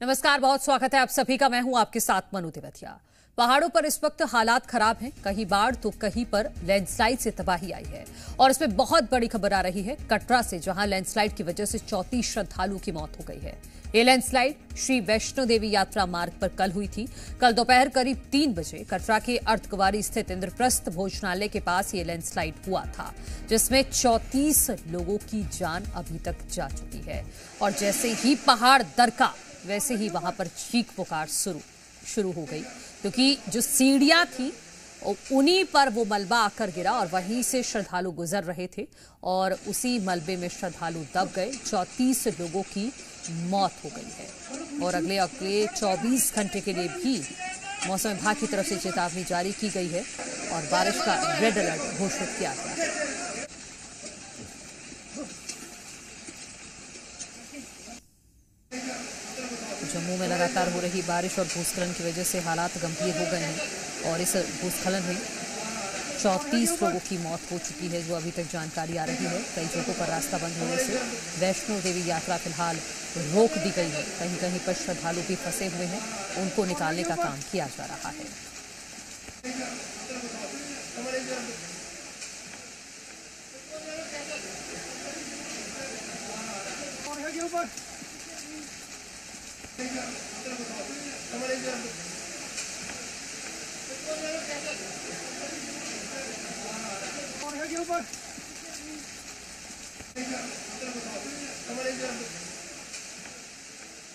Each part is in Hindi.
नमस्कार, बहुत स्वागत है आप सभी का। मैं हूं आपके साथ मनु तिवतिया। पहाड़ों पर इस वक्त हालात खराब हैं, कहीं बाढ़ तो कहीं पर लैंडस्लाइड से तबाही आई है। और इसमें बहुत बड़ी खबर आ रही है कटरा से, जहां लैंडस्लाइड की वजह से 34 श्रद्धालुओं की मौत हो गई है। ये लैंडस्लाइड श्री वैष्णो देवी यात्रा मार्ग पर कल हुई थी। कल दोपहर करीब 3 बजे कटरा के अर्धकुंवारी स्थित इंद्रप्रस्थ भोजनालय के पास ये लैंडस्लाइड हुआ था, जिसमें 34 लोगों की जान अभी तक जा चुकी है। और जैसे ही पहाड़ दरका, वैसे ही वहां पर चीख पुकार शुरू हो गई, क्योंकि जो सीढ़ियां थी उन्हीं पर वो मलबा आकर गिरा और वहीं से श्रद्धालु गुजर रहे थे और उसी मलबे में श्रद्धालु दब गए। 34 लोगों की मौत हो गई है और अगले 24 घंटे के लिए भी मौसम विभाग की तरफ से चेतावनी जारी की गई है और बारिश का रेड अलर्ट घोषित किया गया है। जम्मू में लगातार हो रही बारिश और भूस्खलन की वजह से हालात गंभीर हो गए हैं और इस भूस्खलन में 34 लोगों की मौत हो चुकी है, जो अभी तक जानकारी आ रही है। कई जगहों पर रास्ता बंद होने से वैष्णो देवी यात्रा फिलहाल रोक दी गई है। कहीं कहीं पर श्रद्धालु भी फंसे हुए हैं, उनको निकालने का काम किया जा रहा है।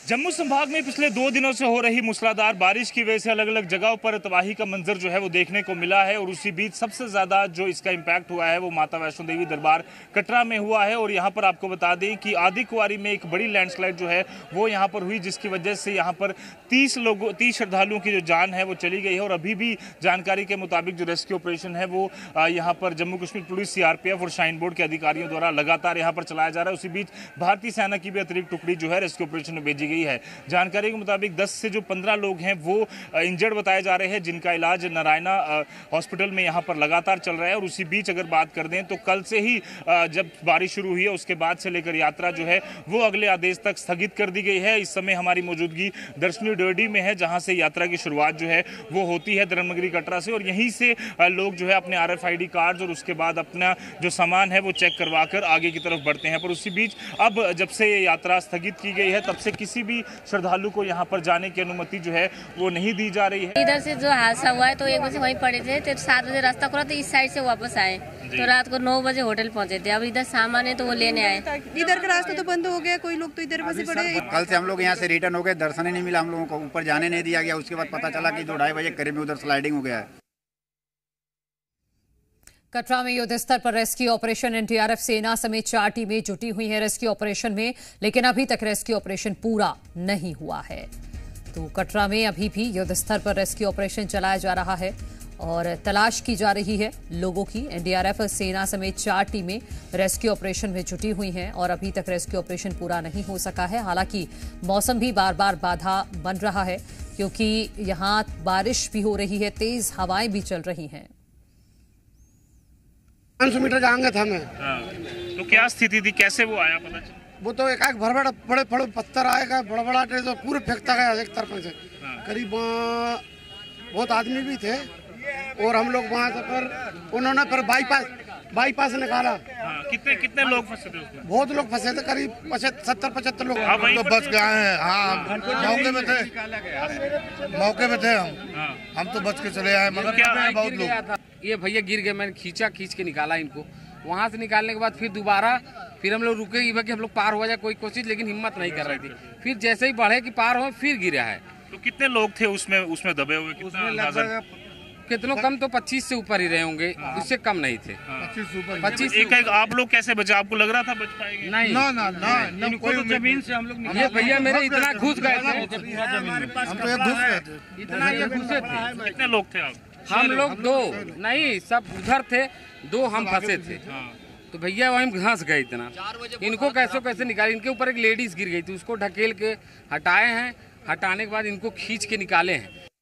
जम्मू संभाग में पिछले 2 दिनों से हो रही मूसलाधार बारिश की वजह से अलग अलग जगहों पर तबाही का मंजर जो है वो देखने को मिला है। और उसी बीच सबसे ज्यादा जो इसका इम्पैक्ट हुआ है वो माता वैष्णो देवी दरबार कटरा में हुआ है। और यहाँ पर आपको बता दें कि आदि कुंवारी में एक बड़ी लैंडस्लाइड जो है वो यहाँ पर हुई, जिसकी वजह से यहाँ पर 30 श्रद्धालुओं की जो जान है वो चली गई है। और अभी भी जानकारी के मुताबिक जो रेस्क्यू ऑपरेशन है वो यहाँ पर जम्मू कश्मीर पुलिस, CRPF और श्राइन बोर्ड के अधिकारियों द्वारा लगातार यहाँ पर चलाया जा रहा है। उसी बीच भारतीय सेना की भी अतिरिक्त टुकड़ी जो है रेस्क्यू ऑपरेशन में भेजी है। जानकारी के मुताबिक 10 से जो 15 लोग हैं वो इंजर्ड बताए जा रहे हैं, जिनका इलाज नारायणा हॉस्पिटल में यहां पर लगातार चल रहा है। और उसी बीच अगर बात कर दें तो कल से ही जब बारिश शुरू हुई है उसके बाद से लेकर यात्रा जो है वो अगले आदेश तक स्थगित कर दी गई है। इस समय हमारी मौजूदगी दर्शनी डोडी में है, जहां से यात्रा की शुरुआत जो है वो होती है धर्मनगरी कटरा से। और यहीं से लोग जो है अपने RFID कार्ड और उसके बाद अपना जो सामान है वो चेक करवा कर आगे की तरफ बढ़ते हैं। पर उसी बीच अब जब से ये यात्रा स्थगित की गई है तब से किसी भी श्रद्धालु को यहाँ पर जाने की अनुमति जो है वो नहीं दी जा रही है। इधर से जो हादसा हुआ है तो 1 बजे वहीं पड़े थे, तो 7 बजे रास्ता खुला तो इस साइड से वापस आए, तो रात को 9 बजे होटल पहुंचे थे। अब इधर सामान है तो वो लेने आए। इधर का रास्ता तो बंद हो गया, कोई लोग तो इधर फंसे पड़े। कल से हम लोग यहाँ से रिटर्न हो गए, दर्शन ही नहीं मिला हम लोगों को, ऊपर जाने नहीं दिया गया। उसके बाद पता चला कि 2-2:30 बजे करीब में उधर स्लाइडिंग हो गया है। कटरा में युद्ध स्तर पर रेस्क्यू ऑपरेशन, NDRF सेना समेत 4 टीमें जुटी हुई हैं रेस्क्यू ऑपरेशन में, लेकिन अभी तक रेस्क्यू ऑपरेशन पूरा नहीं हुआ है। तो कटरा में अभी भी युद्ध स्तर पर रेस्क्यू ऑपरेशन चलाया जा रहा है और तलाश की जा रही है लोगों की। NDRF सेना समेत 4 टीमें रेस्क्यू ऑपरेशन में जुटी हुई हैं और अभी तक रेस्क्यू ऑपरेशन पूरा नहीं हो सका है। हालांकि मौसम भी बार बार बाधा बन रहा है, क्योंकि यहां बारिश भी हो रही है, तेज हवाएं भी चल रही हैं। 500 मीटर जाएंगे था मैं। तो क्या स्थिति थी, कैसे वो आया पता चला? वो तो एक बड़े बड़े पत्थर आएगा, बड़ा बड़ा तो पूरे फेंकता गया एक तरफ से। करीब बहुत आदमी भी थे और हम लोग वहाँ से फिर उन्होंने फिर बाईपास निकाला। कितने लोग फंसे थे उसमें? बहुत लोग फंसे थे, करीब 70-75 लोग। हम तो बच गए हैं। हाँ, मौके में थे हम तो बच के चले आए, मगर क्या बहुत लोग। ये भैया गिर गए, मैंने खींच के निकाला इनको। वहाँ से निकालने के बाद फिर दोबारा हम लोग रुके कि हम लोग पार हो जाए कोई कोशिश, लेकिन हिम्मत नहीं कर रही थी। फिर जैसे ही बढ़े कि पार हो, फिर गिरा है। तो कितने लोग थे उसमें दबे हुए? कितनों कम तो 25 से ऊपर ही रहे होंगे, उससे कम नहीं थे। 25 एक आप लोग कैसे बचे? आपको लग रहा था बच पाएंगे? नहीं, ना कोई जमीन से हम लोग ये भैया मेरे इतना घुस गए थे, इतना ये घुसे थे। कितने लोग थे आप? हम लोग 2 नहीं, सब उधर थे, 2 हम फंसे थे। तो भैया वहीं घास गए इतना। इनको कैसे निकाले। इनके ऊपर एक लेडीज गिर गई थी, उसको ढकेल के हटाए हैं। हटाने के बाद इनको खींच के निकाले हैं।